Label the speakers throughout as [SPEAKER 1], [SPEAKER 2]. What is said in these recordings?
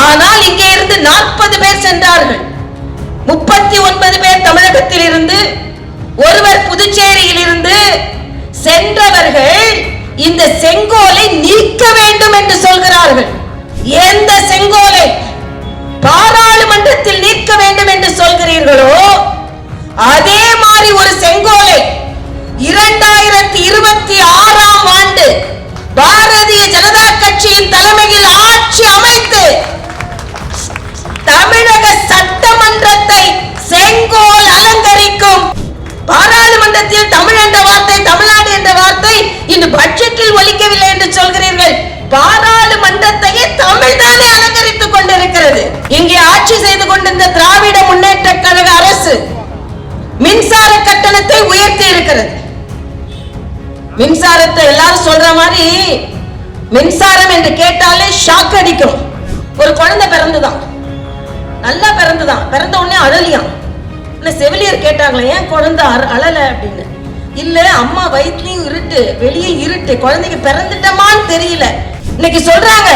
[SPEAKER 1] ஆனால் இங்கே இருந்து 40 பேர் சென்றார்கள். 39 பேர் தமிழகத்தில் இருந்து, ஒருவர் புதுச்சேரியில் இருந்து சென்றவர்கள் இந்த செங்கோலை நீக்க வேண்டும் என்று சொல்கிறார்கள். எந்த செங்கோலை பாராளுமன்றத்தில் நீக்க வேண்டும் என்று சொல்கிறீர்களோ அதே மாதிரி ஒரு செங்கோலை 2026ஆம் ஆண்டு பாரதிய ஜனதா கட்சியின் தலைமையில் ஆட்சி அமைத்து தமிழக சட்டமன்றத்தை செங்கோல் அலங்கரிக்கும். பாராளுமன்றத்தில் தமிழ் என்ற வார்த்தை, தமிழ்நாடு என்ற வார்த்தை இந்த பட்ஜெட்டில் ஒலிக்கவில்லை என்று சொல்கிறீர்கள். பாராளுமன்றத்தையே தமிழ் தானே அலங்கரித்துக் கொண்டிருக்கிறது. இங்கே ஆட்சி செய்து கொண்டிருந்த திராவிட முன்னேற்ற கழக அரசு மின்சார கட்டணத்தை உயர்த்தி இருக்கிறது. மின்சாரத்தை எல்லாரும் சொல்ற மாதிரி மின்சாரம் என்று கேட்டாலே ஷாக் அடிக்கும். ஒரு குழந்தை பிறந்துதான், நல்லா பிறந்துதான், பிறந்த உடனே அழலியாம். செவிலியர் கேட்டாங்களே ஏன் குழந்தை அழல அப்படின்னு. இல்ல அம்மா வயிற்றுலயும் இருட்டு, வெளியே இருட்டு, குழந்தைக்கு பிறந்துட்டமான்னு தெரியல. இன்னைக்கு சொல்றாங்க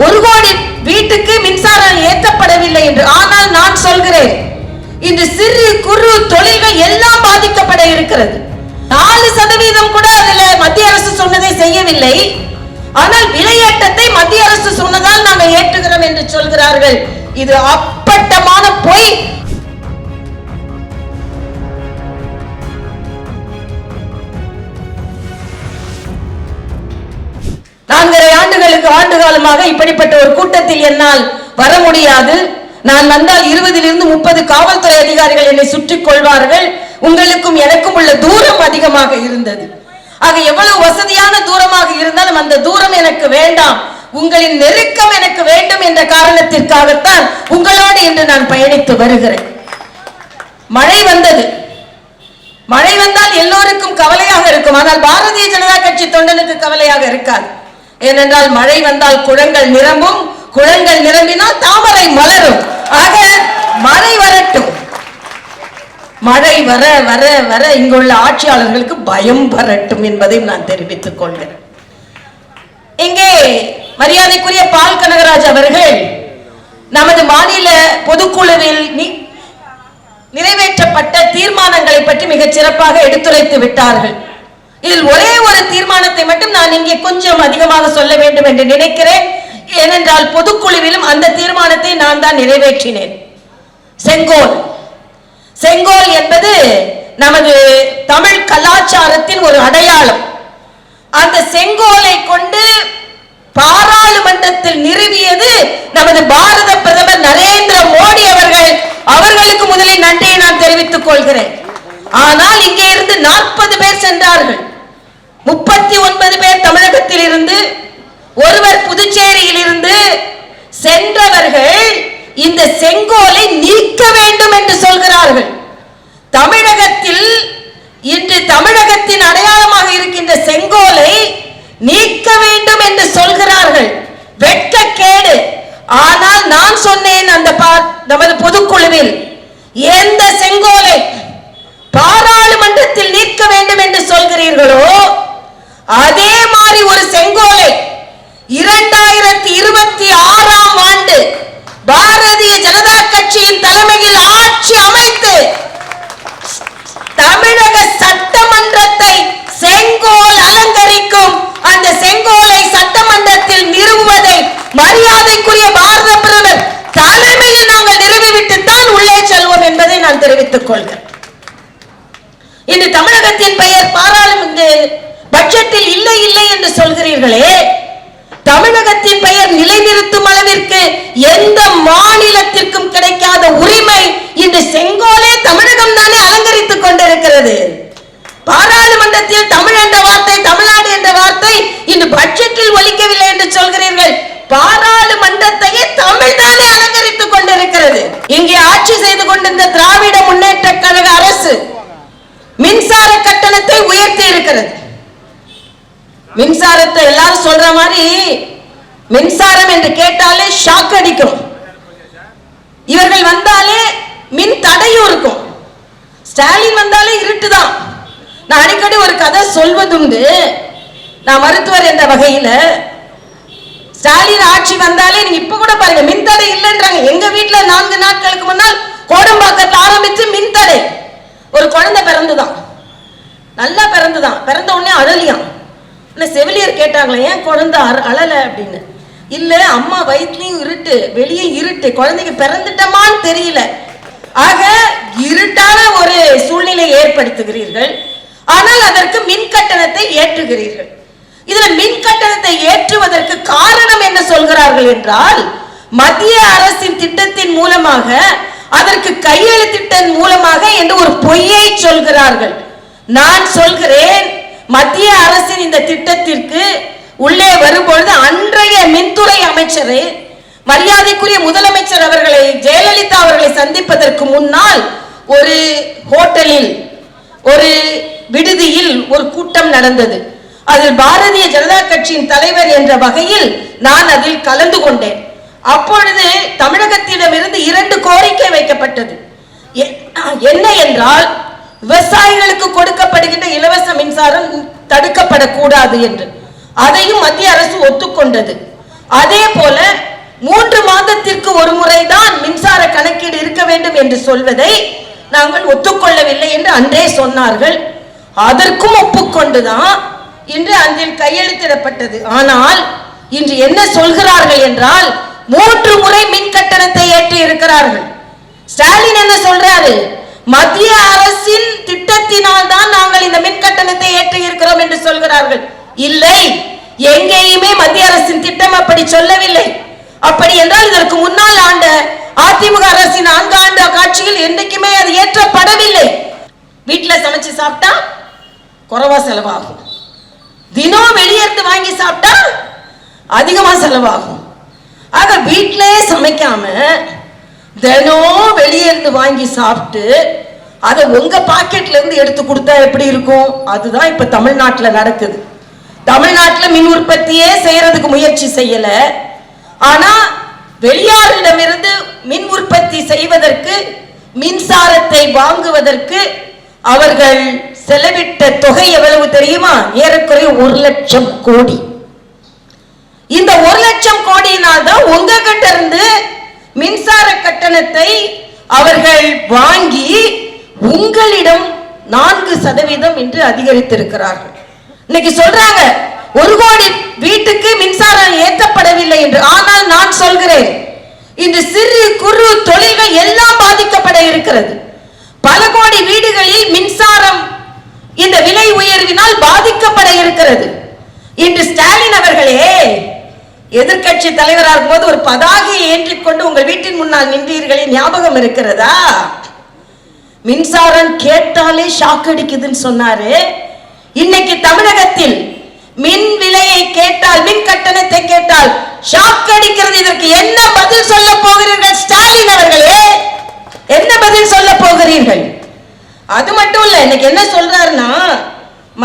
[SPEAKER 1] 1 கோடி வீட்டுக்கு மின்சாரம் ஏற்றப்படவில்லை என்று. ஆனால் நான் சொல்கிறேன், இன்று சிறு குறு தொழில்கள் எல்லாம் பாதிக்கப்பட இருக்கிறது. 4% கூட அதில் மத்திய அரசு சொன்னதை செய்யவில்லை. ஆனால் விலையேற்றத்தை மத்திய அரசு சொன்னதால் நாங்கள் ஏற்றுகிறோம் என்று சொல்கிறார்கள். இது அப்பட்டமான பொய். ஆண்டு காலமாக இப்படிப்பட்ட ஒரு கூட்டத்தில் என்னால் வர முடியாது. நான் வந்தால் 20 to 30 காவல்துறை அதிகாரிகள் என்னை சுற்றிக் கொள்வார்கள். உங்களுக்கும் எனக்கும் உள்ள தூரம் அதிகமாக இருந்தது. ஆக எவ்வளவு வசதியான தூரமாக இருந்தாலும் அந்த தூரம் எனக்கு வேண்டாம், உங்களின் நெருக்கம் எனக்கு வேண்டும் என்ற காரணத்திற்காகத்தான் உங்களோடு இன்று நான் பயணித்து வருகிறேன். மழை வந்தது. மழை வந்தால் எல்லோருக்கும் கவலையாக இருக்கும். ஆனால் பாரதிய ஜனதா கட்சி தொண்டனுக்கு கவலையாக இருக்காது. ஏனென்றால் மழை வந்தால் குளங்கள் நிரம்பும், குளங்கள் நிரம்பினால் தாமரை மலரும். ஆக மழை வரட்டும். மழை வர வர வர இங்குள்ள ஆட்சியாளர்களுக்கு பயம் வரட்டும் என்பதை நான் தெரிவித்துக் கொள்கிறேன். இங்கே மரியாதைக்குரிய பால் கனகராஜ் அவர்கள் நமது மாநில பொதுக்குழுவில் நிறைவேற்றப்பட்ட தீர்மானங்களை பற்றி மிகச் சிறப்பாக எடுத்துரைத்து விட்டார்கள். இதில் ஒரே ஒரு தீர்மானத்தை மட்டும் நான் இங்கே கொஞ்சம் அதிகமாக சொல்ல வேண்டும் என்று நினைக்கிறேன். ஏனென்றால் பொதுக்குழுவிலும் அந்த தீர்மானத்தை நான் தான் நிறைவேற்றினேன். செங்கோல். செங்கோல் என்பது நமது தமிழ் கலாச்சாரத்தின் ஒரு அடையாளம். அந்த செங்கோலை கொண்டு பாராளுமன்றத்தில் நிறுவியது நமது பாரத பிரதமர் நரேந்திர மோடி அவர்கள். அவர்களுக்கு முதலில் நன்றியை நான் தெரிவித்துக் கொள்கிறேன். ஆனால் இங்கே இருந்து 40 பேர் சென்றார்கள். 39 பேர் தமிழகத்தில் இருந்து, ஒருவர் புதுச்சேரியில் இருந்து சென்றவர்கள் இந்த செங்கோலை நீக்க வேண்டும் என்று சொல்கிறார்கள். தமிழகத்தில் இன்று தமிழகத்தின் அடையாளமாக இருக்கின்ற செங்கோலை நீக்க வேண்டும் என்று சொல்கிறார்கள். வெட்கக்கேடு. ஆனால் நான் சொன்னேன் அந்த நமது பொதுக்குழுவில், எந்த செங்கோலை பாராளுமன்றத்தில் நீக்க வேண்டும் என்று சொல்கிறீர்களோ அதே மாதிரி ஒரு செங்கோலை 2026ஆம் ஆண்டு பாரதிய ஜனதா கட்சியின் தலைமையில் ஆட்சி அமைத்து தமிழக சட்டமன்றத்தை செங்கோல் அலங்கரிக்கும். அந்த செங்கோலை சட்டமன்றத்தில் நிறுவுவதை மரியாதைக்குரிய பாரத பிரதமர் தலைமையில் நாங்கள் நிறுவிவிட்டுத்தான் உள்ளே செல்வோம் என்பதை நான் தெரிவித்துக் கொள்கிறேன். இன்று தமிழகத்தின் பெயர் பாராளுமன்ற பட்ஜெட்டில் இல்லை இல்லை என்று சொல்கிறீர்களே, தமிழகத்தின் பெயர் நிலைநிறுத்தும் அளவிற்கு எந்த மாநிலத்திற்கும் கிடைக்காத உரிமை இன்று செங்கோலே தமிழகம் தானே அலங்கரித்துக் கொண்டிருக்கிறது. பாராளுமன்றத்தில் தமிழ் என்ற வார்த்தை, தமிழ்நாடு என்ற வார்த்தை இன்று பட்ஜெட்டில் ஒலிக்கவில்லை என்று சொல்கிறீர்கள். பாராளுமன்றத்தையே தமிழ் தானே அலங்கரித்துக் கொண்டிருக்கிறது. இங்கே ஆட்சி செய்து கொண்டிருந்த திராவிட முன்னேற்ற கழக அரசு மின்சார கட்டணத்தை உயர்த்தி இருக்கிறது. மின்சாரத்தை எல்லாரும் சொல்ற மாதிரி மின்சாரம் என்று கேட்டாலே ஷாக் அடிக்கும். இவர்கள் வந்தாலே மின் தடையும் இருக்கும். ஸ்டாலின் வந்தாலே இருட்டுதான். நான் அடிக்கடி ஒரு கதை சொல்வதுண்டு. நான் மருத்துவர் என்ற வகையில் ஸ்டாலின் ஆட்சி வந்தாலே நீங்க இப்ப கூட பாருங்க, மின்தடை பொண்ணுதான், நல்லா பிறந்துதான். பிறந்த உடனே அழலியாம். செவிலியர் கேட்டாங்களே ஏன் குழந்தை அழல அப்படின்னு. இல்ல அம்மா வயிற்றுலயும் இருட்டு, வெளியே இருட்டு, குழந்தைக்கு பிறந்துட்டமான்னு தெரியல. ஆக இருட்டான ஒரு சூழ்நிலை ஏற்படுத்துகிறீர்கள். ஆனால் அதற்கு மின் கட்டணத்தை ஏற்றுகிறீர்கள். இதுல மின் கட்டணத்தை ஏற்றுவதற்கு காரணம் என்ன சொல்கிறார்கள் என்றால், மத்திய அரசின் திட்டத்தின் மூலமாக, அதற்கு கையெழுத்திட்டதன் மூலமாக என்று ஒரு பொய்யை சொல்கிறார்கள். நான் சொல்கிறேன், மத்திய அரசின் இந்த திட்டத்திற்கு உள்ளே வரும்பொழுது அன்றைய மின்துறை அமைச்சரை, மரியாதைக்குரிய முதலமைச்சர் அவர்களை, ஜெயலலிதா அவர்களை சந்திப்பதற்கு முன்னால் ஒரு ஹோட்டலில், ஒரு விடுதியில் ஒரு கூட்டம் நடந்தது. அதில் பாரதிய ஜனதா கட்சியின் தலைவர் என்ற வகையில் நான் அதில் கலந்து கொண்டேன். அப்பொழுது தமிழகத்திடமிருந்து 2 கோரிக்கை வைக்கப்பட்டது. என்ன என்றால், விவசாயிகளுக்கு கொடுக்கப்படுகின்ற இலவச மின்சாரம் தடுக்கப்படக்கூடாது என்று. அதையும் மத்திய அரசு ஒத்துக்கொண்டது. அதே போல 3 மாதத்திற்கு ஒரு முறைதான் மின்சார கணக்கீடு இருக்க வேண்டும் என்று சொல்வதை நாங்கள் ஒத்துக்கொள்ளவில்லை என்று அன்றே சொன்னார்கள். அதற்கும் ஒப்புக்கொண்டுதான் இன்று அதில் கையெழுத்திடப்பட்டது. ஆனால் இன்று என்ன சொல்கிறார்கள் என்றால், 3 முறை மின் கட்டணத்தை ஏற்றி இருக்கிறார்கள். ஸ்டாலின் என்ன சொல்றாரு, மத்திய அரசின் திட்டத்தினால் தான் நாங்கள் இந்த மின் கட்டணத்தை ஏற்றி இருக்கிறோம் என்று சொல்கிறார்கள். இல்லை, எங்கேயுமே மத்திய அரசின் திட்டம் அப்படி சொல்லவில்லை. அப்படி என்றால் இதற்கு முன்னால் ஆண்ட அதிமுக அரசின் 4 ஆண்டு காட்சியில் என்றைக்குமே அது ஏற்றப்படவில்லை. வீட்டில் சமைச்சு சாப்பிட்டா குறைவா செலவாகும், தினம் வெளியேறது வாங்கி சாப்பிட்டா அதிகமா செலவாகும். ஆக வீட்டிலே சமைக்காம தினம் வெளியேறது வாங்கி சாப்பிட்டு அதை உங்க பாக்கெட்ல இருந்து எடுத்து கொடுத்தா எப்படி இருக்கும்? அதுதான் இப்ப தமிழ்நாட்டில் நடக்குது. தமிழ்நாட்டில் மின் உற்பத்தியே செய்யறதுக்கு முயற்சி செய்யல. ஆனா வெளியாரிடமிருந்து மின் உற்பத்தி செய்வதற்கு, மின்சாரத்தை வாங்குவதற்கு அவர்கள் செலவிட்ட தொகை எவ்வளவு தெரியுமா? ஏறக்குறைய 1 லட்சம் கோடி. இந்த 1 லட்சம் கோடியினால் தான் உங்ககிட்ட இருந்து மின்சார கட்டணத்தை அவர்கள் வாங்கி உங்களிடம் 4% என்று அதிகரித்திருக்கிறார்கள். இன்னைக்கு சொல்றாங்க 1 கோடி வீட்டுக்கு மின்சாரம் ஏற்றப்படவில்லை என்று. ஆனால் நான் சொல்கிறேன், இன்று சிறு குறு தொழில்கள் எல்லாம் பாதிக்கப்பட இருக்கிறது. பல கோடி வீடுகளில் மின்சாரம் இந்த விலை உயர்வினால் பாதிக்கப்பட இருக்கிறது. இன்று ஸ்டாலின் அவர்களே எதிர்கட்சி தலைவராக இருக்கும்போது ஒரு பதாகையை ஏற்றிக்கொண்டு உங்கள் வீட்டின் முன்னால் நின்றீர்களே, ஞாபகம் இருக்கிறதா? மின்சாரம் கேட்டாலே ஷாக் அடிக்குதுன்னு சொன்னாரு. இன்னைக்கு தமிழகத்தில் மின் விலையை கேட்டால், மின் கட்டணத்தை கேட்டால் ஷாக் அடிக்கிறது. இதற்கு என்ன பதில் சொல்ல போகிறீர்கள் ஸ்டாலின் அவர்களே? என்ன பதில் சொல்ல போகிறீர்கள்? அது மட்டும் இல்ல, இன்னைக்கு என்ன சொல்றாருன்னா,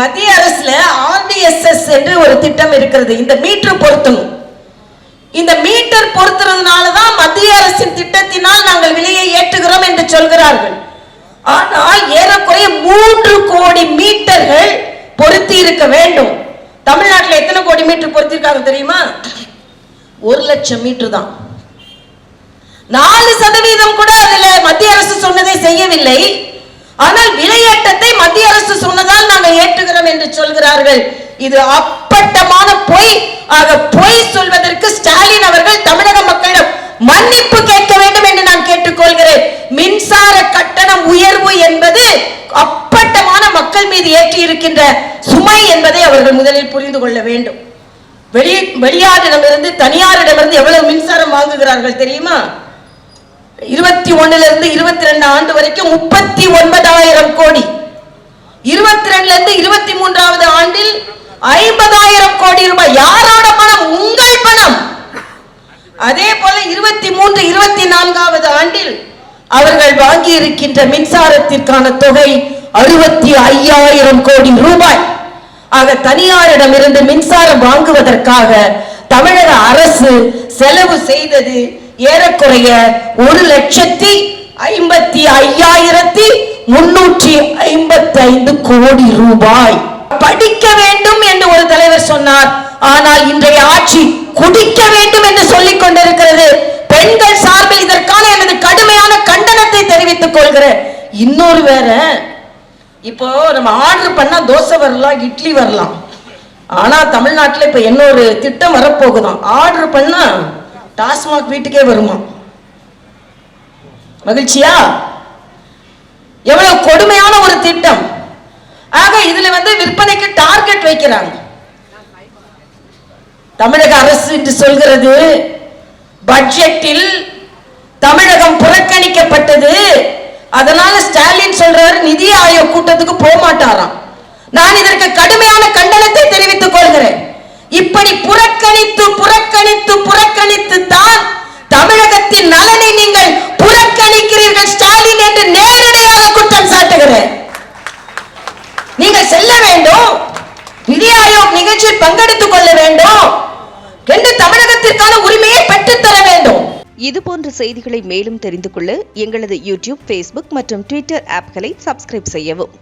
[SPEAKER 1] மத்திய அரசுல RDSS என்று ஒரு திட்டம் இருக்கிறது. இந்த மீட்டர் பொருத்தணும். இந்த மீட்டர் பொருத்துறதுனாலதான் மத்திய அரசின் திட்டத்தினால் நாங்கள் விலையை ஏற்றுகிறோம் என்று சொல்கிறார்கள். ஆனால் ஏறக்குறைய 3 கோடி மீட்டர்கள் பொருத்தி இருக்க வேண்டும். தமிழ்நாட்டில் எத்தனை கோடி மீட்டர் பொருத்திருக்காங்க தெரியுமா? 1 லட்சம் மீட்டர் தான். 4% கூட அதுல மத்திய அரசு சொன்னதை செய்யவில்லை. ஆனால் விலையேற்றத்தை மத்திய அரசு சொன்னதால் நாங்கள் ஏற்றுகிறோம் என்று சொல்கிறார்கள். இது அப்பட்டமான பொய். ஆக பொய் சொல்வதற்கு ஸ்டாலின் அவர்கள் தமிழக மக்களிடம் மன்னிப்பு கேட்க வேண்டும் என்று நான் கேட்டுக்கொள்கிறேன். மின்சார கட்டணம் உயர்வு என்பது அப்பட்டமான மக்கள் மீது ஏற்றி இருக்கின்ற சுமை என்பதை அவர்கள் முதலில் புரிந்து கொள்ள வேண்டும். வெளியாரிடமிருந்து, தனியாரிடமிருந்து எவ்வளவு மின்சாரம் வாங்குகிறார்கள் தெரியுமா? 21 இருந்து 22 ஆண்டு வரைக்கும் 39,000 கோடி. 22 இருந்து 23வது ஆண்டில் 50,000 கோடி ரூபாய். யாரோட பணம்? உங்கள் பணம். அதே போல 23, 24வது ஆண்டில் அவர்கள் வாங்கி இருக்கின்ற மின்சாரத்திற்கான தொகை 65,000 கோடி ரூபாய். ஆக தனியாரிடமிருந்து மின்சாரம் வாங்குவதற்காக தமிழக அரசு செலவு செய்தது ஏறக்குறைய 1,55,355 கோடி ரூபாய். படிக்க வேண்டும் என்று ஒரு தலைவர் சொன்னார். ஆனால் இன்றைய ஆட்சி குடிக்க வேண்டும் என்று சொல்லிக் கொண்டிருக்கிறது. பெண்கள் சார்பில் இதற்கான எனது கடுமையான கண்டனத்தை தெரிவித்துக் கொள்கிறேன். இன்னொரு வேற இப்போ நம்ம ஆர்டர் பண்ணா தோசை வரலாம், இட்லி வரலாம். ஆனா தமிழ்நாட்டில் இப்ப என்ன ஒரு திட்டம் வரப்போகுதாம், ஆர்டர் பண்ணா டாஸ்மாக் வீட்டுக்கே வருமா. மகிழ்ச்சியா? எவ்வளவு கொடுமையான ஒரு திட்டம். ஆக இதுல விற்பனைக்கு டார்கெட் வைக்கிறாங்க. தமிழக அரசு என்று சொல்கிறது பட்ஜெட்டில் தமிழகம் புறக்கணிக்கப்பட்டது. அதனால ஸ்டாலின் சொல்றாரு நிதி ஆயோக் கூட்டத்துக்கு போக மாட்டாராம். நான் இதற்கு கடுமையான கண்டனத்தை தெரிவித்துக் கொள்கிறேன். இப்படி புறக்கணித்து புறக்கணித்து புறக்கணித்து தான் தமிழகத்தின் நலனை நீங்கள் புறக்கணிக்கிறீர்கள் ஸ்டாலின் என்று நேரடியாக குற்றம் சாட்டுகிறேன். நீங்கள் செல்ல வேண்டும், நிதி ஆயோக் நிகழ்ச்சியில் பங்கெடுத்துக் கொள்ள வேண்டும் என்று தமிழகத்திற்கான உரிமையை பெற்றுத்தர வேண்டும்.
[SPEAKER 2] இது போன்ற செய்திகளை மேலும் தெரிந்து கொள்ள எங்களது யூடியூப், ஃபேஸ்புக் மற்றும் ட்விட்டர் ஆப்களை சப்ஸ்கிரைப் செய்யவும்.